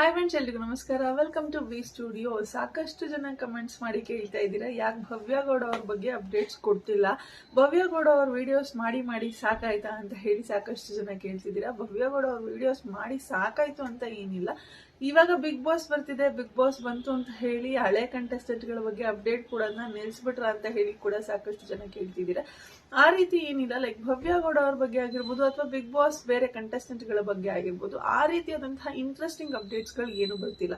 Hi friends, ಎಲ್ರಿಗೂ ನಮಸ್ಕಾರ. Welcome to V studio. ಸಾಕಷ್ಟು ಜನ ಕಮೆಂಟ್ಸ್ ಮಾಡಿ ಕೇಳ್ತಾ ಇದ್ದೀರಾ, ಯಾಕೆ ಭವ್ಯಗೌಡ ಅವ್ರ ಬಗ್ಗೆ ಅಪ್ಡೇಟ್ಸ್ ಕೊಡ್ತಿಲ್ಲ, ಭವ್ಯಗೌಡ ಅವ್ರ ವಿಡಿಯೋಸ್ ಮಾಡಿ ಸಾಕಾಯ್ತಾ ಅಂತ ಹೇಳಿ ಸಾಕಷ್ಟು ಜನ ಕೇಳ್ತಿದ್ದೀರಾ. ಭವ್ಯಗೌಡ ಅವ್ರ ವಿಡಿಯೋಸ್ ಮಾಡಿ ಸಾಕಾಯ್ತು ಅಂತ ಏನಿಲ್ಲ. ಇವಾಗ ಬಿಗ್ ಬಾಸ್ ಬರ್ತಿದೆ, ಬಿಗ್ ಬಾಸ್ ಬಂತು ಅಂತ ಹೇಳಿ ಹಳೆ ಕಂಟೆಸ್ಟೆಂಟ್ಗಳ ಬಗ್ಗೆ ಅಪ್ಡೇಟ್ ಕೊಡೋದನ್ನ ನಿಲ್ಸ್ಬಿಟ್ರ ಅಂತ ಹೇಳಿ ಕೂಡ ಸಾಕಷ್ಟು ಜನ ಕೇಳ್ತಿದ್ದೀರಾ. ಆ ರೀತಿ ಏನಿಲ್ಲ. ಲೈಕ್ ಭವ್ಯಗೌಡ ಅವ್ರ ಬಗ್ಗೆ ಆಗಿರ್ಬೋದು ಅಥವಾ ಬಿಗ್ ಬಾಸ್ ಬೇರೆ ಕಂಟೆಸ್ಟೆಂಟ್ಗಳ ಬಗ್ಗೆ ಆಗಿರ್ಬೋದು, ಆ ರೀತಿಯಾದಂತಹ ಇಂಟ್ರೆಸ್ಟಿಂಗ್ ಅಪ್ಡೇಟ್ಸ್ ಗಳು ಏನು ಬರ್ತಿಲ್ಲ.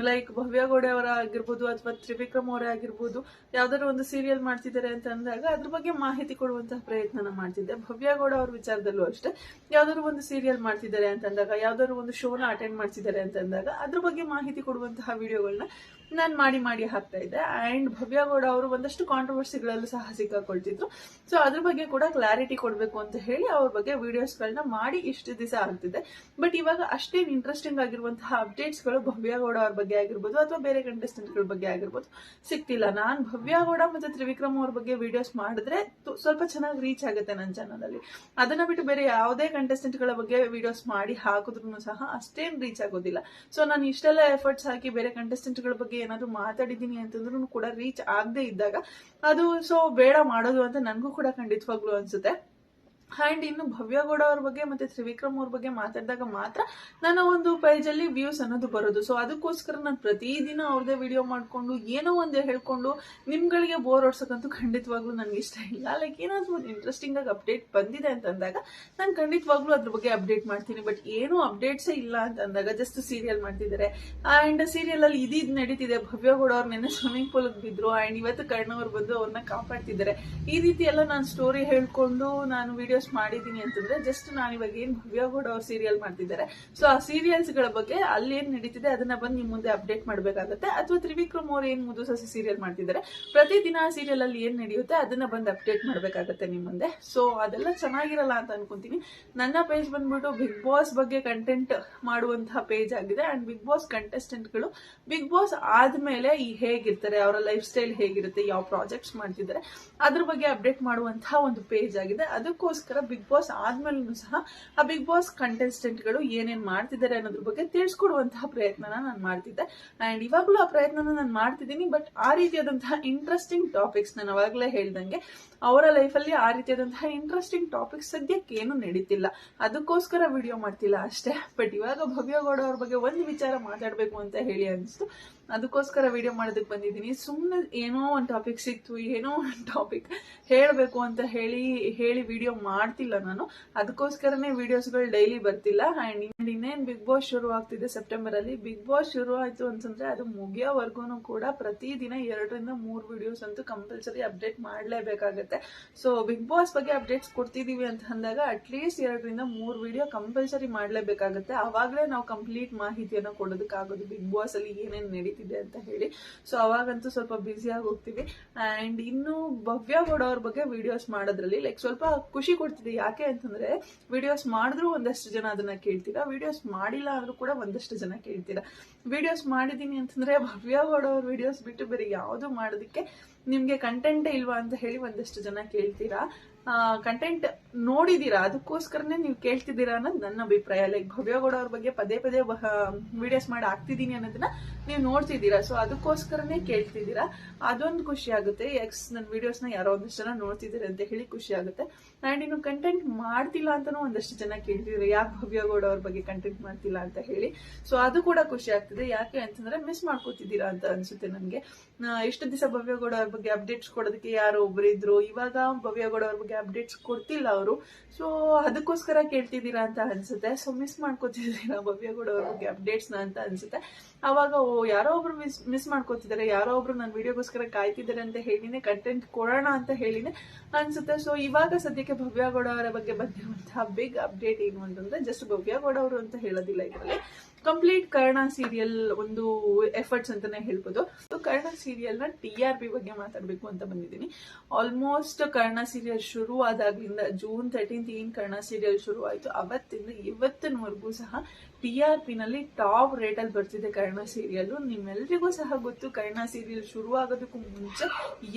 ಲೈಕ್ ಭವ್ಯಗೌಡ ಅವರ ಆಗಿರ್ಬೋದು ಅಥವಾ ತ್ರಿವಿಕ್ರಮ್ ಅವರೇ ಆಗಿರ್ಬೋದು, ಯಾವ್ದಾದ್ರು ಒಂದು ಸೀರಿಯಲ್ ಮಾಡ್ತಿದ್ದಾರೆ ಅಂತ ಅಂದಾಗ ಅದ್ರ ಬಗ್ಗೆ ಮಾಹಿತಿ ಕೊಡುವಂತಹ ಪ್ರಯತ್ನ ಮಾಡ್ತಿದ್ದೆ. ಭವ್ಯಗೌಡ ಅವ್ರ ವಿಚಾರದಲ್ಲೂ ಅಷ್ಟೇ, ಯಾವ್ದಾದ್ರು ಒಂದು ಸೀರಿಯಲ್ ಮಾಡ್ತಿದ್ದಾರೆ ಅಂತ ಅಂದಾಗ, ಯಾವ್ದಾದ್ರು ಒಂದು ಶೋನ ಅಟೆಂಡ್ ಮಾಡ್ತಿದ್ದಾರೆ ಅಂತ ಅಂದಾಗ ಅದ್ರ ಬಗ್ಗೆ ಮಾಹಿತಿ ಕೊಡುವಂತಹ ವಿಡಿಯೋಗಳನ್ನ ನಾನು ಮಾಡಿ ಹಾಕ್ತಾ ಇದ್ದೆ. ಅಂಡ್ ಭವ್ಯಗೌಡ ಅವರು ಒಂದಷ್ಟು ಕಾಂಟ್ರವರ್ಸಿಗಳಲ್ಲೂ ಸಹ ಸಿಕ್ಕಾಕೊಳ್ತಿದ್ರು. ಸೊ ಅದ್ರ ಬಗ್ಗೆ ಕೂಡ ಕ್ಲಾರಿಟಿ ಕೊಡ್ಬೇಕು ಅಂತ ಹೇಳಿ ಅವ್ರ ಬಗ್ಗೆ ವಿಡಿಯೋಸ್ ಗಳನ್ನ ಮಾಡಿ ಇಷ್ಟು ದಿವಸ ಆಗ್ತಿದೆ. ಬಟ್ ಇವಾಗ ಅಷ್ಟೇನು ಇಂಟ್ರೆಸ್ಟಿಂಗ್ ಆಗಿರುವಂತಹ ಅಪ್ಡೇಟ್ಸ್ ಗಳು ಭವ್ಯಗೌಡ ಅವ್ರ ಬಗ್ಗೆ ಆಗಿರ್ಬೋದು ಅಥವಾ ಬೇರೆ ಕಂಟೆಸ್ಟೆಂಟ್ ಗಳ ಬಗ್ಗೆ ಆಗಿರ್ಬೋದು ಸಿಕ್ತಿಲ್ಲ. ನಾನ್ ಭವ್ಯಗೌಡ ಮತ್ತೆ ತ್ರಿವಿಕ್ರಮ್ ಅವ್ರ ಬಗ್ಗೆ ವಿಡಿಯೋಸ್ ಮಾಡಿದ್ರೆ ಸ್ವಲ್ಪ ಚೆನ್ನಾಗಿ ರೀಚ್ ಆಗುತ್ತೆ ನನ್ನ ಚಾನಲ್ ಅಲ್ಲಿ. ಅದನ್ನ ಬಿಟ್ಟು ಬೇರೆ ಯಾವುದೇ ಕಂಟೆಸ್ಟೆಂಟ್ ಗಳ ಬಗ್ಗೆ ವಿಡಿಯೋಸ್ ಮಾಡಿ ಹಾಕಿದ್ರು ಸಹ ಅಷ್ಟೇನ್ ರೀಚ್ ಆಗೋದಿಲ್ಲ. ಸೊ ನಾನು ಇಷ್ಟೆಲ್ಲ ಎಫರ್ಟ್ಸ್ ಹಾಕಿ ಬೇರೆ ಕಂಟೆಸ್ಟೆಂಟ್ ಗಳ ಬಗ್ಗೆ ಏನಾದ್ರು ಮಾತಾಡಿದೀನಿ ಅಂತಂದ್ರೂ ಕೂಡ ರೀಚ್ ಆಗದೆ ಇದ್ದಾಗ ಅದು ಸೊ ಬೇಡ ಮಾಡೋದು ಅಂತ ನನಗೂ ಕೂಡ ಖಂಡಿತವಾಗ್ಲೂ ಅನ್ಸುತ್ತೆ. ಅಂಡ್ ಇನ್ನು ಭವ್ಯಗೌಡ ಅವ್ರ ಬಗ್ಗೆ ಮತ್ತೆ ತ್ರಿವಿಕ್ರಮ್ ಅವ್ರ ಬಗ್ಗೆ ಮಾತಾಡಿದಾಗ ಮಾತ್ರ ನನ್ನ ಒಂದು ಪೇಜ್ ಅಲ್ಲಿ ವ್ಯೂಸ್ ಅನ್ನೋದು ಬರೋದು. ಸೊ ಅದಕ್ಕೋಸ್ಕರ ನಾನು ಪ್ರತಿದಿನ ಅವ್ರದೇ ವಿಡಿಯೋ ಮಾಡ್ಕೊಂಡು ಏನೋ ಒಂದೇ ಹೇಳ್ಕೊಂಡು ನಿಮ್ಗಳಿಗೆ ಬೋರ್ ಓಡ್ಸಕ್ಕಂತೂ ಖಂಡಿತವಾಗ್ಲೂ ನನ್ಗೆ ಇಷ್ಟ ಇಲ್ಲ. ಲೈಕ್ ಏನಾದ್ರು ಒಂದು ಇಂಟ್ರೆಸ್ಟಿಂಗ್ ಆಗಿ ಅಪ್ಡೇಟ್ ಬಂದಿದೆ ಅಂತ ಅಂದಾಗ ನಾನು ಖಂಡಿತವಾಗ್ಲೂ ಅದ್ರ ಬಗ್ಗೆ ಅಪ್ಡೇಟ್ ಮಾಡ್ತೀನಿ. ಬಟ್ ಏನೂ ಅಪ್ಡೇಟ್ಸೇ ಇಲ್ಲ ಅಂತ ಅಂದಾಗ ಜಸ್ಟ್ ಸೀರಿಯಲ್ ಮಾಡ್ತಿದ್ದಾರೆ ಅಂಡ್ ಸೀರಿಯಲ್ ಅಲ್ಲಿ ಇದ್ ನಡೀತಿದೆ, ಭವ್ಯಗೌಡ ಅವ್ರ ನೆನ್ನೆ ಸ್ವಿಮ್ಮಿಂಗ್ ಪೂಲ್ ಬಿದ್ರು ಅಂಡ್ ಇವತ್ತು ಕರ್ಣವ್ರು ಬಂದು ಅವ್ರನ್ನ ಕಾಪಾಡ್ತಿದ್ದಾರೆ, ಈ ರೀತಿ ಎಲ್ಲ ನಾನು ಸ್ಟೋರಿ ಹೇಳ್ಕೊಂಡು ನಾನು ವಿಡಿಯೋಸ್ ಮಾಡಿದೀನಿ ಅಂತಂದ್ರೆ ಜಸ್ಟ್ ನಾನು ಇವಾಗ ಏನ್ ಭವ್ಯಗೌಡ ಅವ್ರ ಸೀರಿಯಲ್ ಮಾಡ್ತಿದ್ದಾರೆ, ಸೊ ಆ ಸೀರಿಯಲ್ಸ್ ಗಳ ಬಗ್ಗೆ ಅಲ್ಲಿ ಏನ್ ನಡೀತಿದೆ ಅದನ್ನ ಬಂದು ನಿಮ್ ಮುಂದೆ ಅಪ್ಡೇಟ್ ಮಾಡ್ಬೇಕಾಗತ್ತೆ. ಅಥವಾ ತ್ರಿವಿಕ್ರಮ್ ಅವ್ರು ಏನ್ ಮುದು ಸಸಿ ಸೀರಿಯಲ್ ಮಾಡ್ತಿದ್ದಾರೆ, ಪ್ರತಿದಿನ ಆ ಸೀರಿಯಲ್ ಅಲ್ಲಿ ಏನ್ ನಡೆಯುತ್ತೆ ಅದನ್ನ ಬಂದು ಅಪ್ಡೇಟ್ ಮಾಡ್ಬೇಕಾಗತ್ತೆ ನಿಮ್ ಮುಂದೆ. ಸೊ ಅದೆಲ್ಲ ಚೆನ್ನಾಗಿರಲ್ಲ ಅಂತ ಅನ್ಕೊಂತೀನಿ. ನನ್ನ ಪೇಜ್ ಬಂದ್ಬಿಟ್ಟು ಬಿಗ್ ಬಾಸ್ ಬಗ್ಗೆ ಕಂಟೆಂಟ್ ಮಾಡುವಂತಹ ಪೇಜ್ ಆಗಿದೆ. ಅಂಡ್ ಬಿಗ್ ಬಾಸ್ ಕಂಟೆಸ್ಟೆಂಟ್ ಗಳು ಬಿಗ್ ಬಾಸ್ ಆದ್ಮೇಲೆ ಈ ಹೇಗಿರ್ತಾರೆ, ಅವರ ಲೈಫ್ ಸ್ಟೈಲ್ ಹೇಗಿರುತ್ತೆ, ಯಾವ ಪ್ರಾಜೆಕ್ಟ್ಸ್ ಮಾಡ್ತಿದ್ದಾರೆ ಅದ್ರ ಬಗ್ಗೆ ಅಪ್ಡೇಟ್ ಮಾಡುವಂತಹ ಒಂದು ಪೇಜ್ ಆಗಿದೆ. ಅದಕ್ಕೋಸ್ಕರ ಬಿಗ್ ಬಾಸ್ ಆದ್ಮೇಲೂ ಸಹ ಆ ಬಿಗ್ ಬಾಸ್ ಕಂಟೆಸ್ಟೆಂಟ್ ಗಳು ಏನೇನ್ ಮಾಡ್ತಿದ್ದಾರೆ ಅನ್ನೋದ್ರ ಬಗ್ಗೆ ತಿಳಿಸ್ಕೊಡುವಂತಹ ಪ್ರಯತ್ನನ ನಾನು ಮಾಡ್ತಿದ್ದೆ. ಅಂಡ್ ಇವಾಗ್ಲೂ ಆ ಪ್ರಯತ್ನನ ನಾನು ಮಾಡ್ತಿದ್ದೀನಿ. ಬಟ್ ಆ ರೀತಿಯಾದಂತಹ ಇಂಟ್ರೆಸ್ಟಿಂಗ್ ಟಾಪಿಕ್ಸ್ ನಾನು ಅವಾಗಲೇ ಹೇಳ್ದಂಗೆ ಅವರ ಲೈಫಲ್ಲಿ ಆ ರೀತಿಯಾದಂತಹ ಇಂಟ್ರೆಸ್ಟಿಂಗ್ ಟಾಪಿಕ್ಸ್ ಸದ್ಯಕ್ಕೆ ಏನು ನಡೀತಿಲ್ಲ, ಅದಕ್ಕೋಸ್ಕರ ವಿಡಿಯೋ ಮಾಡ್ತಿಲ್ಲ ಅಷ್ಟೇ. ಬಟ್ ಇವಾಗ ಭವ್ಯಗೌಡ ಅವ್ರ ಬಗ್ಗೆ ಒಂದು ವಿಚಾರ ಮಾತಾಡ್ಬೇಕು ಅಂತ ಹೇಳಿ ಅನಿಸ್ತು, ಅದಕ್ಕೋಸ್ಕರ ವಿಡಿಯೋ ಮಾಡೋದಕ್ಕೆ ಬಂದಿದ್ದೀನಿ. ಸುಮ್ಮನೆ ಏನೋ ಒಂದು ಟಾಪಿಕ್ ಸಿಕ್ತು, ಏನೋ ಒಂದು ಟಾಪಿಕ್ ಹೇಳಬೇಕು ಅಂತ ಹೇಳಿ ವಿಡಿಯೋ ಮಾಡ್ತಿಲ್ಲ ನಾನು. ಅದಕ್ಕೋಸ್ಕರನೇ ವಿಡಿಯೋಸ್ಗಳು ಡೈಲಿ ಬರ್ತಿಲ್ಲ. ಅಂಡ್ ಇನ್ನೇನ್ ಬಿಗ್ ಬಾಸ್ ಶುರು ಆಗ್ತಿದೆ ಸೆಪ್ಟೆಂಬರ್ ಅಲ್ಲಿ. ಬಿಗ್ ಬಾಸ್ ಶುರು ಆಯ್ತು ಅಂತಂದ್ರೆ ಅದು ಮುಗಿಯೋವರೆಗೂ ಕೂಡ ಪ್ರತಿದಿನ 2 ರಿಂದ 3 ವಿಡಿಯೋಸ್ ಅಂತೂ ಕಂಪಲ್ಸರಿ ಅಪ್ಡೇಟ್ ಮಾಡ್ಲೇಬೇಕಾಗತ್ತೆ. ಸೊ ಬಿಗ್ ಬಾಸ್ ಬಗ್ಗೆ ಅಪ್ಡೇಟ್ಸ್ ಕೊಡ್ತಿದೀವಿ ಅಂತ ಅಂದಾಗ ಅಟ್ಲೀಸ್ಟ್ 2 ರಿಂದ 3 ವಿಡಿಯೋ ಕಂಪಲ್ಸರಿ ಮಾಡ್ಲೇಬೇಕಾಗತ್ತೆ. ಅವಾಗಲೇ ನಾವು ಕಂಪ್ಲೀಟ್ ಮಾಹಿತಿಯನ್ನ ಕೊಡೋದಕ್ಕಾಗೋದು ಬಿಗ್ ಬಾಸ್ ಅಲ್ಲಿ ಏನೇನ್ ನಡೀತಿದೆ ಅಂತ ಹೇಳಿ. ಸೊ ಅವಾಗಂತೂ ಸ್ವಲ್ಪ ಬ್ಯುಸಿ ಆಗಿ ಹೋಗ್ತೀವಿ. ಅಂಡ್ ಇನ್ನು ಭವ್ಯಗೌಡ ಅವ್ರ ಬಗ್ಗೆ ವಿಡಿಯೋಸ್ ಮಾಡೋದ್ರಲ್ಲಿ ಲೈಕ್ ಸ್ವಲ್ಪ ಖುಷಿ ಕೊಡ್ತಿದೆ. ಯಾಕೆ ಅಂತಂದ್ರೆ ವಿಡಿಯೋಸ್ ಮಾಡಿದ್ರು ಒಂದಷ್ಟು ಜನ ಅದನ್ನ ಕೇಳ್ತೀರಾ, ವಿಡಿಯೋಸ್ ಮಾಡಿಲ್ಲ ಆದ್ರೂ ಕೂಡ ಒಂದಷ್ಟು ಜನ ಕೇಳ್ತೀರಾ. ವಿಡಿಯೋಸ್ ಮಾಡಿದೀನಿ ಅಂತಂದ್ರೆ ಭವ್ಯಗೌಡ ಅವ್ರ ವಿಡಿಯೋಸ್ ಬಿಟ್ಟು ಬೇರೆ ಯಾವ್ದು ಮಾಡೋದಕ್ಕೆ ನಿಮ್ಗೆ ಕಂಟೆಂಟೇ ಇಲ್ವಾ ಅಂತ ಹೇಳಿ ಒಂದಷ್ಟು ಜನ ಕೇಳ್ತೀರಾ. ಕಂಟೆಂಟ್ ನೋಡಿದೀರಾ, ಅದಕ್ಕೋಸ್ಕರನೇ ನೀವು ಕೇಳ್ತಿದ್ದೀರಾ ಅನ್ನೋದು ನನ್ನ ಅಭಿಪ್ರಾಯ. ಲೈಕ್ ಭವ್ಯಗೌಡ ಅವ್ರ ಬಗ್ಗೆ ಪದೇ ವಿಡಿಯೋಸ್ ಮಾಡಿ ಹಾಕ್ತಿದೀನಿ ಅನ್ನೋದನ್ನ ನೀವು ನೋಡ್ತಿದ್ದೀರಾ. ಸೊ ಅದಕ್ಕೋಸ್ಕರನೇ ಕೇಳ್ತಿದ್ದೀರಾ, ಅದೊಂದು ಖುಷಿ ಆಗುತ್ತೆ. ನನ್ನ ವಿಡಿಯೋಸ್ನ ಯಾರೋ ಒಂದಷ್ಟು ಜನ ನೋಡ್ತಿದ್ದೀರಾ ಅಂತ ಹೇಳಿ ಖುಷಿ ಆಗುತ್ತೆ. ಅಂಡ್ ಇನ್ನು ಕಂಟೆಂಟ್ ಮಾಡ್ತಿಲ್ಲ ಅಂತಾನು ಒಂದಷ್ಟು ಜನ ಕೇಳ್ತಿದ್ರು, ಯಾಕೆ ಭವ್ಯಗೌಡ ಅವ್ರ ಬಗ್ಗೆ ಕಂಟೆಂಟ್ ಮಾಡ್ತಿಲ್ಲ ಅಂತ ಹೇಳಿ. ಸೊ ಅದು ಕೂಡ ಖುಷಿ ಆಗ್ತಿದೆ. ಯಾಕೆ ಅಂತಂದ್ರೆ ಮಿಸ್ ಮಾಡ್ಕೋತಿದ್ದೀರಾ ಅಂತ ಅನ್ಸುತ್ತೆ ನನ್ಗೆ. ಎಷ್ಟು ದಿವಸ ಭವ್ಯಗೌಡ ಅವ್ರ ಬಗ್ಗೆ ಅಪ್ಡೇಟ್ಸ್ ಕೊಡೋದಕ್ಕೆ ಯಾರೋ ಒಬ್ರು ಇದ್ರು, ಇವಾಗ ಭವ್ಯಗೌಡ ಅವ್ರ ಬಗ್ಗೆ ಅಪ್ಡೇಟ್ಸ್ ಕೊಡ್ತಿಲ್ಲ ಅವರು. ಸೊ ಅದಕ್ಕೋಸ್ಕರ ಕೇಳ್ತಿದ್ದೀರಾ ಅಂತ ಅನ್ಸುತ್ತೆ. ಸೊ ಮಿಸ್ ಮಾಡ್ಕೋತಿದ್ದೀರಾ ಭವ್ಯಗೌಡ ಅವ್ರ ಬಗ್ಗೆ ಅಪ್ಡೇಟ್ಸ್ ಅಂತ ಅನ್ಸುತ್ತೆ. ಅವಾಗ ಯಾರೋ ಒಬ್ರು ಮಿಸ್ ಮಾಡ್ಕೋತಿದ್ದಾರೆ, ಯಾರೋ ಒಬ್ರು ನನ್ನ ವಿಡಿಯೋಗೋಸ್ಕರ ಕಾಯ್ತಿದ್ದಾರೆ ಅಂತ ಹೇಳಿನೇ ಕಂಟೆಂಟ್ ಕೊಡೋಣ ಅಂತ ಹೇಳಿನೇ ಅನ್ಸುತ್ತೆ. ಸೊ ಇವಾಗ ಸದ್ಯಕ್ಕೆ ಭವ್ಯಗೌಡ ಅವರ ಬಗ್ಗೆ ಬಂದಿರುವಂತಹ ಬಿಗ್ ಅಪ್ಡೇಟ್ ಏನು ಅಂತಂದ್ರೆ ಜಸ್ಟ್ ಭವ್ಯಗೌಡ ಅವರು ಅಂತ ಹೇಳೋದಿಲ್ಲ, ಇದರಲ್ಲಿ ಕಂಪ್ಲೀಟ್ ಕರ್ಣ ಸೀರಿಯಲ್ ಒಂದು ಎಫರ್ಟ್ಸ್ ಅಂತಾನೆ ಹೇಳ್ಬೋದು. ಕರ್ಣ ಸೀರಿಯಲ್ ನ TRP ಬಗ್ಗೆ ಮಾತಾಡ್ಬೇಕು ಅಂತ ಬಂದಿದ್ದೀನಿ. ಆಲ್ಮೋಸ್ಟ್ ಕರ್ಣ ಸೀರಿಯಲ್ ಶುರು ಆದಾಗ್ಲಿಂದ June 13 ಏನ್ ಕರ್ಣ ಸೀರಿಯಲ್ ಶುರು ಆಯ್ತು ಅವತ್ತಿಂದ ಇವತ್ತಿನವರೆಗೂ ಸಹ TRP ನಲ್ಲಿ ಟಾಪ್ ರೇಟ್ ಅಲ್ಲಿ ಬರ್ತಿದೆ ಕರ್ಣ ಸೀರಿಯಲ್. ನಿಮ್ಮೆಲ್ಲರಿಗೂ ಸಹ ಗೊತ್ತು ಕರ್ಣ ಸೀರಿಯಲ್ ಶುರು ಆಗೋದಕ್ಕೂ ಮುಂಚೆ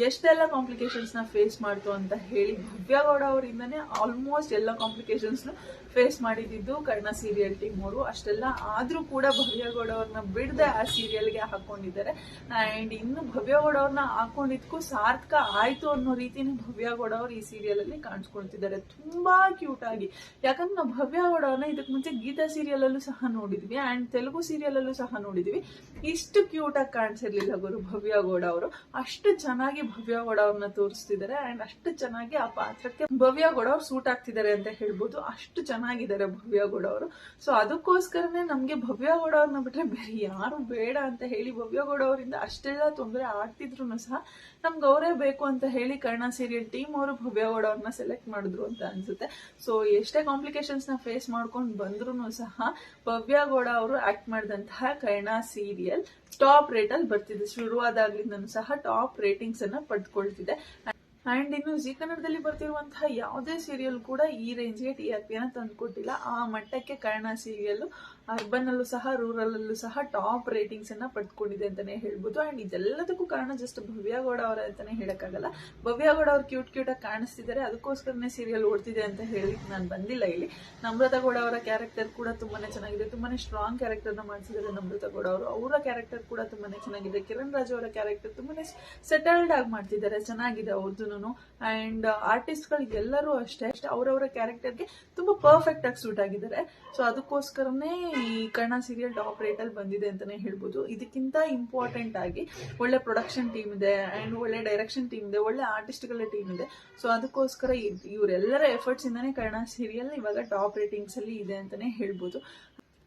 ಎಷ್ಟೆಲ್ಲ ಕಾಂಪ್ಲಿಕೇಶನ್ಸ್ ನ ಫೇಸ್ ಮಾಡ್ತು ಅಂತ ಹೇಳಿ. ಭವ್ಯ ಗೌಡ ಅವರಿಂದನೇ ಆಲ್ಮೋಸ್ಟ್ ಎಲ್ಲ ಕಾಂಪ್ಲಿಕೇಶನ್ಸ್ ಫೇಸ್ ಮಾಡಿದ್ದು ಕರ್ಣ ಸೀರಿಯಲ್ ಟೀಮ್ ಅವರು. ಅಷ್ಟೆಲ್ಲ ಆದ್ರೂ ಕೂಡ ಭವ್ಯ ಗೌಡ ಅವ್ರನ್ನ ಬಿಡದೆ ಆ ಸೀರಿಯಲ್ಗೆ ಹಾಕೊಂಡಿದ್ದಾರೆ. ಅಂಡ್ ಇನ್ನು ಭವ್ಯ ಗೌಡ ಅವ್ರನ್ನ ಹಾಕೊಂಡಿದ್ಕು ಸಾರ್ಥಕ ಆಯ್ತು ಅನ್ನೋ ರೀತಿನೇ ಭವ್ಯ ಗೌಡ ಅವ್ರು ಈ ಸೀರಿಯಲ್ ಅಲ್ಲಿ ಕಾಣಿಸ್ಕೊಳ್ತಿದ್ದಾರೆ, ತುಂಬಾ ಕ್ಯೂಟ್ ಆಗಿ. ಯಾಕಂದ್ರೆ ನಾವು ಭವ್ಯ ಗೌಡ ಅವ್ರನ್ನ ಇದಕ್ ಮುಂಚೆ ಗೀತಾ ಸೀರಿಯಲ್ ಅಲ್ಲೂ ಸಹ ನೋಡಿದ್ವಿ ಅಂಡ್ ತೆಲುಗು ಸೀರಿಯಲ್ ಅಲ್ಲೂ ಸಹ ನೋಡಿದ್ವಿ. ಇಷ್ಟು ಕ್ಯೂಟ್ ಆಗಿ ಕಾಣಿಸಿರ್ಲಿಲ್ಲ ಗುರು ಭವ್ಯ ಗೌಡ ಅವರು. ಅಷ್ಟು ಚೆನ್ನಾಗಿ ಭವ್ಯ ಗೌಡ ಅವ್ರನ್ನ ತೋರಿಸ್ತಿದ್ದಾರೆ ಅಂಡ್ ಅಷ್ಟು ಚೆನ್ನಾಗಿ ಆ ಪಾತ್ರಕ್ಕೆ ಭವ್ಯ ಗೌಡ ಅವ್ರು ಸೂಟ್ ಆಗ್ತಿದ್ದಾರೆ ಅಂತ ಹೇಳ್ಬೋದು. ಅಷ್ಟು ಚೆನ್ನಾಗಿದ್ದಾರೆ ಭವ್ಯ ಗೌಡ ಅವರು. ಸೊ ಅದಕ್ಕೋಸ್ಕರನೇ ನಮ್ಗೆ ಭವ್ಯ ಗೌಡ ಅವ್ರನ್ನ ಬಿಟ್ರೆ ಬೇರೆ ಯಾರು ಬೇಡ ಅಂತ ಹೇಳಿ ಭವ್ಯ ಗೌಡ ಅವರಿಂದ ಅಷ್ಟೆಲ್ಲ ತೊಂದರೆ ಆಗ್ತಿದ್ರು ಸಹ ನಮ್ಗೆ ಅವರೇ ಬೇಕು ಅಂತ ಹೇಳಿ ಕರ್ಣ ಸೀರಿಯಲ್ ಟೀಮ್ ಅವರು ಭವ್ಯ ಗೌಡ ಅವ್ರನ್ನ ಸೆಲೆಕ್ಟ್ ಮಾಡಿದ್ರು ಅಂತ ಅನ್ಸುತ್ತೆ. ಸೊ ಎಷ್ಟೇ ಕಾಂಪ್ಲಿಕೇಶನ್ಸ್ ನ ಫೇಸ್ ಮಾಡ್ಕೊಂಡು ಬಂದ್ರು ಸಹ ಭವ್ಯ ಗೌಡ ಅವರು ಆಕ್ಟ್ ಮಾಡಿದಂತಹ ಕರ್ಣ ಸೀರಿಯಲ್ ಟಾಪ್ ರೇಟ್ ಅಲ್ಲಿ ಬರ್ತಿದೆ. ಶುರುವಾದಾಗ್ಲಿಂದನೂ ಸಹ ಟಾಪ್ ರೇಟಿಂಗ್ಸ್ ಅನ್ನ ಪಡ್ಕೊಳ್ತಿದೆ. ಅಂಡ್ ಇನ್ನು ಜಿ ಕನ್ನಡದಲ್ಲಿ ಬರ್ತಿರುವಂತಹ ಯಾವುದೇ ಸೀರಿಯಲ್ ಕೂಡ ಈ ರೇಂಜ್ಗೆ TRP ಅನ್ನ ತಂದ್ಕೊಟ್ಟಿಲ್ಲ. ಆ ಮಟ್ಟಕ್ಕೆ ಕರ್ಣ ಸೀರಿಯಲ್ ಅರ್ಬನ್ ಅಲ್ಲೂ ಸಹ ರೂರಲ್ ಅಲ್ಲೂ ಸಹ ಟಾಪ್ ರೇಟಿಂಗ್ಸ್ ಅನ್ನ ಪಡ್ಕೊಂಡಿದೆ ಅಂತಾನೆ ಹೇಳ್ಬೋದು. ಅಂಡ್ ಇದೆಲ್ಲದಕ್ಕೂ ಕಾರಣ ಜಸ್ಟ್ ಭವ್ಯ ಗೌಡ ಅವರ ಅಂತಾನೆ ಹೇಳಕ್ಕಾಗಲ್ಲ. ಭವ್ಯ ಗೌಡ ಅವ್ರು ಕ್ಯೂಟ್ ಆಗಿ ಕಾಣಿಸ್ತಿದ್ದಾರೆ, ಅದಕ್ಕೋಸ್ಕರನೇ ಸೀರಿಯಲ್ ಓಡ್ತಿದೆ ಅಂತ ಹೇಳಿ ನಾನು ಬಂದಿಲ್ಲ ಇಲ್ಲಿ. ನಮ್ರತಾ ಗೌಡ ಅವರ ಕ್ಯಾರೆಕ್ಟರ್ ಕೂಡ ತುಂಬಾನೇ ಚೆನ್ನಾಗಿದೆ, ತುಂಬಾನೇ ಸ್ಟ್ರಾಂಗ್ ಕ್ಯಾರೆಕ್ಟರ್ ನ ಮಾಡಿಸಿದ್ದಾರೆ ನಮ್ರತಾ ಗೌಡ ಅವರು. ಅವರ ಕ್ಯಾರೆಕ್ಟರ್ ಕೂಡ ತುಂಬಾನೇ ಚೆನ್ನಾಗಿದೆ. ಕಿರಣ್ ರಾಜು ಅವರ ಕ್ಯಾರೆಕ್ಟರ್ ತುಂಬಾನೇ ಸೆಟಲ್ಡ್ ಆಗಿ ಮಾಡ್ತಿದ್ದಾರೆ, ಚೆನ್ನಾಗಿದೆ ಅವ್ರದ್ದು. ಅಂಡ್ ಆರ್ಟಿಸ್ಟ್ ಗಳು ಎಲ್ಲರೂ ಅಷ್ಟೇ ಅವರವರ ಕ್ಯಾರೆಕ್ಟರ್ಗೆ ತುಂಬಾ ಪರ್ಫೆಕ್ಟ್ ಆಗಿ ಸೂಟ್ ಆಗಿದ್ದಾರೆ. ಸೊ ಅದಕ್ಕೋಸ್ಕರನೇ ಈ ಕರ್ಣ ಸೀರಿಯಲ್ ಟಾಪ್ ರೇಟ್ ಅಲ್ಲಿ ಬಂದಿದೆ ಅಂತಾನೆ ಹೇಳ್ಬೋದು. ಇದಕ್ಕಿಂತ ಇಂಪಾರ್ಟೆಂಟ್ ಆಗಿ ಒಳ್ಳೆ ಪ್ರೊಡಕ್ಷನ್ ಟೀಮ್ ಇದೆ ಅಂಡ್ ಒಳ್ಳೆ ಡೈರೆಕ್ಷನ್ ಟೀಮ್ ಇದೆ, ಒಳ್ಳೆ ಆರ್ಟಿಸ್ಟ್ ಗಳ ಟೀಮ್ ಇದೆ. ಸೊ ಅದಕ್ಕೋಸ್ಕರ ಇವರೆಲ್ಲರ ಎಫರ್ಟ್ಸ್ ಇಂದಾನೆ ಕರ್ಣ ಸೀರಿಯಲ್ ಇವಾಗ ಟಾಪ್ ರೇಟಿಂಗ್ಸ್ ಅಲ್ಲಿ ಇದೆ ಅಂತಾನೆ ಹೇಳ್ಬೋದು.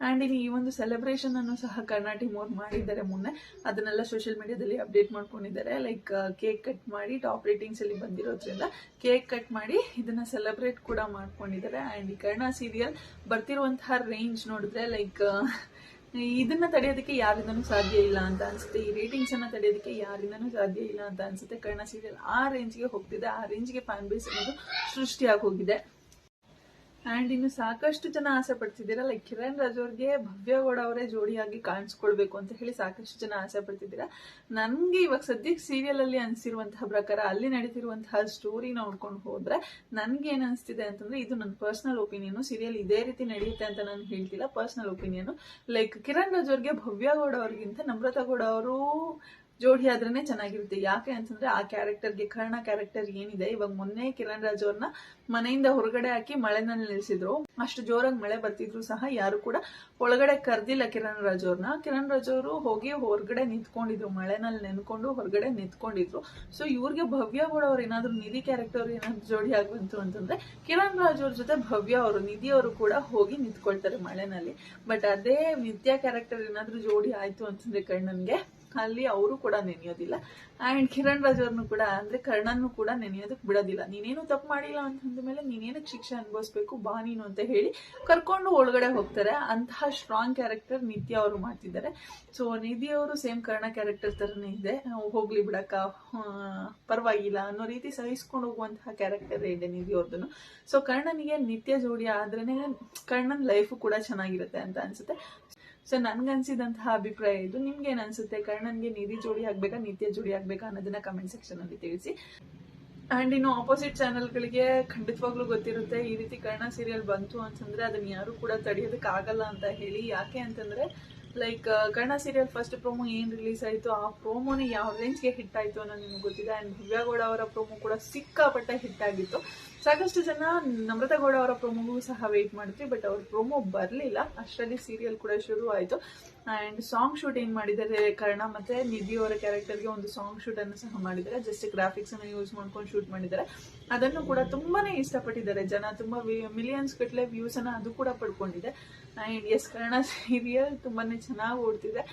ಅಂಡ್ ಇಲ್ಲಿ ಈ ಒಂದು ಸೆಲೆಬ್ರೇಷನ್ ಅನ್ನು ಸಹ ಕರ್ಣ ಟೀಮ್ ಅವ್ರು ಮಾಡಿದ್ದಾರೆ ಮೊನ್ನೆ. ಅದನ್ನೆಲ್ಲ ಸೋಷಿಯಲ್ ಮೀಡಿಯಾದಲ್ಲಿ ಅಪ್ಡೇಟ್ ಮಾಡ್ಕೊಂಡಿದ್ದಾರೆ. ಲೈಕ್ ಕೇಕ್ ಕಟ್ ಮಾಡಿ ಟಾಪ್ ರೇಟಿಂಗ್ಸ್ ಅಲ್ಲಿ ಬಂದಿರೋದ್ರಿಂದ ಕೇಕ್ ಕಟ್ ಮಾಡಿ ಇದನ್ನ ಸೆಲೆಬ್ರೇಟ್ ಕೂಡ ಮಾಡ್ಕೊಂಡಿದ್ದಾರೆ. ಅಂಡ್ ಈ ಕರ್ಣ ಸೀರಿಯಲ್ ಬರ್ತಿರುವಂತಹ ರೇಂಜ್ ನೋಡಿದ್ರೆ ಲೈಕ್ ಇದನ್ನ ತಡೆಯೋದಕ್ಕೆ ಯಾರಿಂದನೂ ಸಾಧ್ಯ ಇಲ್ಲ ಅಂತ ಅನ್ಸುತ್ತೆ. ಈ ರೇಟಿಂಗ್ಸ್ ಅನ್ನ ತಡೆಯೋದಕ್ಕೆ ಯಾರಿಂದನೂ ಸಾಧ್ಯ ಇಲ್ಲ ಅಂತ ಅನ್ಸುತ್ತೆ. ಕರ್ಣ ಸೀರಿಯಲ್ ಆ ರೇಂಜ್ಗೆ ಹೋಗ್ತಿದೆ, ಆ ರೇಂಜ್ಗೆ ಫ್ಯಾನ್ ಬೇಸ್ ಅನ್ನೋದು ಸೃಷ್ಟಿಯಾಗಿ ಹೋಗಿದೆ. ಅಂಡ್ ಇನ್ನು ಸಾಕಷ್ಟು ಜನ ಆಸೆ ಪಡ್ತಿದ್ದೀರಾ ಲೈಕ್ ಕಿರಣ್ ರಾಜ್ ಅವ್ರಿಗೆ ಭವ್ಯ ಗೌಡ ಅವರೇ ಜೋಡಿಯಾಗಿ ಕಾಣಿಸ್ಕೊಳ್ಬೇಕು ಅಂತ ಹೇಳಿ ಸಾಕಷ್ಟು ಜನ ಆಸೆ ಪಡ್ತಿದ್ದೀರಾ. ನನ್ಗೆ ಇವಾಗ ಸದ್ಯಕ್ಕೆ ಸೀರಿಯಲ್ ಅಲ್ಲಿ ಅನ್ಸಿರುವಂತಹ ಪ್ರಕಾರ, ಅಲ್ಲಿ ನಡೀತಿರುವಂತಹ ಸ್ಟೋರಿ ನೋಡ್ಕೊಂಡು ಹೋದ್ರೆ ನನ್ಗೆ ಏನ್ ಅನ್ಸ್ತಿದೆ ಅಂತಂದ್ರೆ, ಇದು ನನ್ನ ಪರ್ಸನಲ್ ಒಪಿನಿಯನ್. ಸೀರಿಯಲ್ ಇದೇ ರೀತಿ ನಡೆಯುತ್ತೆ ಅಂತ ನಾನು ಹೇಳ್ತಿಲ್ಲ, personal opinion. Like Kiran Raj ಅವ್ರಿಗೆ ಭವ್ಯ ಗೌಡ ಅವ್ರಿಗಿಂತ ನಮ್ರತಾ ಗೌಡ ಅವರು ಜೋಡಿ ಆದ್ರೇನೆ ಚೆನ್ನಾಗಿರುತ್ತೆ. ಯಾಕೆ ಅಂತಂದ್ರೆ ಆ ಕ್ಯಾರೆಕ್ಟರ್ಗೆ, ಕರ್ಣ ಕ್ಯಾರೆಕ್ಟರ್ ಏನಿದೆ, ಇವಾಗ ಮೊನ್ನೆ ಕಿರಣ್ ರಾಜ್ ಅವ್ರನ್ನ ಮನೆಯಿಂದ ಹೊರಗಡೆ ಹಾಕಿ ಮಳೆನಲ್ಲಿ ನಿಲ್ಸಿದ್ರು. ಅಷ್ಟು ಜೋರಾಗಿ ಮಳೆ ಬರ್ತಿದ್ರು ಸಹ ಯಾರು ಕೂಡ ಒಳಗಡೆ ಕರ್ದಿಲ್ಲ ಕಿರಣ್ ರಾಜ್ ಅವ್ರನ್ನ. ಕಿರಣ್ ರಾಜ್ ಅವರು ಹೋಗಿ ಹೊರಗಡೆ ನಿಂತ್ಕೊಂಡಿದ್ರು, ಮಳೆನಲ್ಲಿ ನೆನ್ಕೊಂಡು ಹೊರಗಡೆ ನಿಂತ್ಕೊಂಡಿದ್ರು. ಸೊ ಇವ್ರಿಗೆ ಭವ್ಯ ಗೌಡ ಅವ್ರು ಏನಾದ್ರು ನಿಧಿ ಕ್ಯಾರೆಕ್ಟರ್ ಏನಾದ್ರು ಜೋಡಿ ಆಗ್ಬಂತು ಅಂತಂದ್ರೆ ಕಿರಣ್ ರಾಜ್ ಅವ್ರ ಜೊತೆ ಭವ್ಯ ಅವರು, ನಿಧಿ ಅವರು ಕೂಡ ಹೋಗಿ ನಿಂತ್ಕೊಳ್ತಾರೆ ಮಳೆನಲ್ಲಿ. ಬಟ್ ಅದೇ ನಿತ್ಯ ಕ್ಯಾರೆಕ್ಟರ್ ಏನಾದ್ರು ಜೋಡಿ ಆಯ್ತು ಅಂತಂದ್ರೆ ಕರ್ಣನ್ಗೆ, ಅಲ್ಲಿ ಅವರು ಕೂಡ ನೆನೆಯೋದಿಲ್ಲ. ಅಂಡ್ ಕಿರಣ್ ರಾಜ್ ಅವ್ರನ್ನು ಕೂಡ ಅಂದ್ರೆ ಕರ್ಣನ್ನು ಕೂಡ ನೆನೆಯೋದಕ್ ಬಿಡೋದಿಲ್ಲ. ನೀನೇನು ತಪ್ಪು ಮಾಡಿಲ್ಲ ಅಂತಂದ ಮೇಲೆ ನೀನೇನಕ್ಕೆ ಶಿಕ್ಷೆ ಅನುಭವಿಸ್ಬೇಕು, ಬಾ ನೀನು ಅಂತ ಹೇಳಿ ಕರ್ಕೊಂಡು ಒಳಗಡೆ ಹೋಗ್ತಾರೆ. ಅಂತಹ ಸ್ಟ್ರಾಂಗ್ ಕ್ಯಾರೆಕ್ಟರ್ ನಿತ್ಯ ಅವರು ಮಾಡ್ತಿದ್ದಾರೆ. ಸೊ ನಿಧಿ ಅವರು ಸೇಮ್ ಕರ್ಣ ಕ್ಯಾರೆಕ್ಟರ್ ತರನೇ ಇದೆ, ಹೋಗ್ಲಿ ಬಿಡಕ್ಕ ಪರವಾಗಿಲ್ಲ ಅನ್ನೋ ರೀತಿ ಸಹಿಸ್ಕೊಂಡು ಹೋಗುವಂತಹ ಕ್ಯಾರೆಕ್ಟರ್ ಇದೆ ನಿಧಿ ಅವ್ರದ್ದು. ಸೊ ಕರ್ಣನಿಗೆ ನಿತ್ಯ ಜೋಡಿ ಆದ್ರೇನೆ ಕರ್ಣನ್ ಲೈಫು ಕೂಡ ಚೆನ್ನಾಗಿರುತ್ತೆ ಅಂತ ಅನ್ಸುತ್ತೆ. ಸೊ ನನ್ಗನ್ಸಿದಂತಹ ಅಭಿಪ್ರಾಯ ಇದು. ನಿಮ್ಗೆ ಏನ್ ಅನ್ಸುತ್ತೆ? ಕರ್ಣನ್ಗೆ ನಿಧಿ ಜೋಡಿ ಆಗ್ಬೇಕಾ, ನಿತ್ಯ ಜೋಡಿ ಆಗ್ಬೇಕಾ ಅನ್ನೋದನ್ನ ಕಮೆಂಟ್ ಸೆಕ್ಷನ್ ಅಲ್ಲಿ ತಿಳಿಸಿ. ಅಂಡ್ ಇನ್ನು ಆಪೋಸಿಟ್ ಚಾನೆಲ್ಗಳಿಗೆ ಖಂಡಿತವಾಗ್ಲೂ ಗೊತ್ತಿರುತ್ತೆ ಈ ರೀತಿ ಕರ್ಣ ಸೀರಿಯಲ್ ಬಂತು ಅಂತಂದ್ರೆ ಅದನ್ನ ಯಾರು ಕೂಡ ತಡೆಯೋದಕ್ಕೆ ಆಗಲ್ಲ ಅಂತ ಹೇಳಿ. ಯಾಕೆ ಅಂತಂದ್ರೆ like Karna serial first promo ಏನ್ ರಿಲೀಸ್ ಆಯ್ತು, ಆ ಪ್ರೋಮೋನ ಯಾವ ರೇಂಜ್ಗೆ ಹಿಟ್ ಆಯ್ತು ಅನ್ನೋದು ನಿಮ್ಗೆ ಗೊತ್ತಿದೆ. ಅಂಡ್ ಭವ್ಯ ಗೌಡ ಅವರ ಪ್ರೋಮೋ ಕೂಡ ಸಿಕ್ಕಾಪಟ್ಟೆ ಹಿಟ್ ಆಗಿತ್ತು. ಸಾಕಷ್ಟು ಜನ ನಮ್ರತಾ ಗೌಡ ಅವರ ಪ್ರೋಮೋಗೂ ಸಹ ವೇಟ್ ಮಾಡಿದ್ವಿ, ಬಟ್ ಅವ್ರ ಪ್ರೋಮೋ ಬರ್ಲಿಲ್ಲ. ಅಷ್ಟರಲ್ಲಿ ಸೀರಿಯಲ್ ಕೂಡ ಶುರು ಆಯ್ತು. ಅಂಡ್ ಸಾಂಗ್ ಶೂಟ್ ಏನ್ ಮಾಡಿದ್ದಾರೆ ಕರ್ಣ ಮತ್ತೆ ನಿಧಿ ಅವರ ಕ್ಯಾರೆಕ್ಟರ್ಗೆ ಒಂದು ಸಾಂಗ್ ಶೂಟ್ ಅನ್ನು ಸಹ ಮಾಡಿದ್ದಾರೆ. ಜಸ್ಟ್ ಗ್ರಾಫಿಕ್ಸ್ ಅನ್ನು ಯೂಸ್ ಮಾಡ್ಕೊಂಡು ಶೂಟ್ ಮಾಡಿದ್ದಾರೆ. ಅದನ್ನು ಕೂಡ ತುಂಬಾನೇ ಇಷ್ಟಪಟ್ಟಿದ್ದಾರೆ ಜನ, ತುಂಬಾ ಮಿಲಿಯನ್ಸ್ ಗಟ್ಟಲೆ ವ್ಯೂಸ್ ಅನ್ನ ಅದು ಕೂಡ ಪಡ್ಕೊಂಡಿದೆ. ಅಂಡ್ ಎಸ್, ಕರ್ಣ ಸೀರಿಯಲ್ ತುಂಬಾನೇ ಚೆನ್ನಾಗಿ ಓಡ್ತಿದೆ.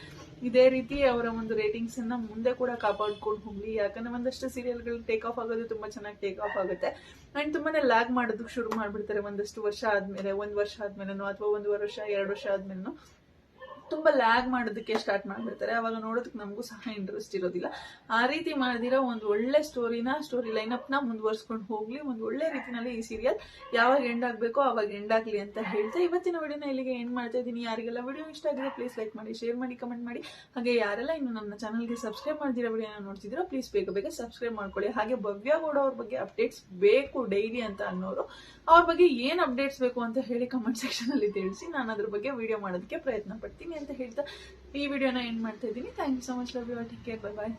ಇದೇ ರೀತಿ ಅವರ ಒಂದು ರೇಟಿಂಗ್ಸ್ ಅನ್ನ ಮುಂದೆ ಕೂಡ ಕಾಪಾಡ್ಕೊಂಡು ಹೋಗ್ಲಿ. ಯಾಕಂದ್ರೆ ಒಂದಷ್ಟು ಸೀರಿಯಲ್ಗಳು ಟೇಕ್ ಆಫ್ ಆಗೋದು ತುಂಬಾ ಚೆನ್ನಾಗಿ ಟೇಕ್ ಆಫ್ ಆಗುತ್ತೆ ಅಂಡ್ ತುಂಬಾನೇ ಲ್ಯಾಗ್ ಮಾಡೋದಕ್ಕೆ ಶುರು ಮಾಡ್ಬಿಡ್ತಾರೆ ಒಂದಷ್ಟು ವರ್ಷ ಆದ್ಮೇಲೆ, 1 ವರ್ಷ ಆದ್ಮೇಲೆ ಅಥವಾ 1 ವರ್ಷ 2 ವರ್ಷ ಆದ್ಮೇಲೆ. ತುಂಬ ಲ್ಯಾಗ್ ಮಾಡೋದಕ್ಕೆ ಸ್ಟಾರ್ಟ್ ಮಾಡಿಬಿಡ್ತಾರೆ. ಅವಾಗ ನೋಡೋದಕ್ಕೆ ನಮಗೂ ಸಹ ಇಂಟ್ರೆಸ್ಟ್ ಇರೋದಿಲ್ಲ. ಆ ರೀತಿ ಮಾಡಿದಿರೋ ಒಂದು ಒಳ್ಳೆ ಸ್ಟೋರಿ ಲೈನಪ್ನ ಮುಂದುವರ್ಸ್ಕೊಂಡು ಹೋಗ್ಲಿ, ಒಂದು ಒಳ್ಳೆ ರೀತಿನಲ್ಲಿ ಈ ಸೀರಿಯಲ್ ಯಾವಾಗ ಎಂಡ್ ಆಗಬೇಕೋ ಅವಾಗ ಎಂಡ್ ಆಗಲಿ ಅಂತ ಹೇಳ್ತಾ ಇವತ್ತಿನ ವಿಡಿಯೋನ ಇಲ್ಲಿಗೆ ಎಂಡ್ ಮಾಡ್ತಾ ಇದ್ದೀನಿ. ಯಾರಿಗೆಲ್ಲ ವಿಡಿಯೋ ಇಷ್ಟ ಆಗಿದೆ ಪ್ಲೀಸ್ ಲೈಕ್ ಮಾಡಿ, ಶೇರ್ ಮಾಡಿ, ಕಮೆಂಟ್ ಮಾಡಿ. ಹಾಗೆ ಯಾರೆಲ್ಲ ಇನ್ನು ನನ್ನ ಚಾನಲ್ಗೆ ಸಬ್ಸ್ಕ್ರೈಬ್ ಮಾಡ್ದಿರೋ ವಿಡಿಯೋನ ನೋಡ್ತಿದ್ದೀರೋ ಪ್ಲೀಸ್ ಬೇಗ ಸಬ್ಸ್ಕ್ರೈಬ್ ಮಾಡ್ಕೊಳ್ಳಿ. ಹಾಗೆ ಭವ್ಯ ಗೌಡ ಅವ್ರ ಬಗ್ಗೆ ಅಪ್ಡೇಟ್ಸ್ ಬೇಕು ಡೈಲಿ ಅಂತ ಅನ್ನೋರು ಅವ್ರ ಬಗ್ಗೆ ಏನು ಅಪ್ಡೇಟ್ಸ್ ಬೇಕು ಅಂತ ಹೇಳಿ ಕಮೆಂಟ್ ಸೆಕ್ಷನ್ ಅಲ್ಲಿ ತಿಳಿಸಿ. ನಾನು ಅದ್ರ ಬಗ್ಗೆ ವಿಡಿಯೋ ಮಾಡೋದಕ್ಕೆ ಪ್ರಯತ್ನ ಪಡ್ತೀನಿ ಅಂತ ಹೇಳ್ತಾ ಈ ವಿಡಿಯೋನ ಎಂಡ್ ಮಾಡ್ತಾ ಇದ್ದೀನಿ. Thank you so much. Love you all. Take care. Bye bye.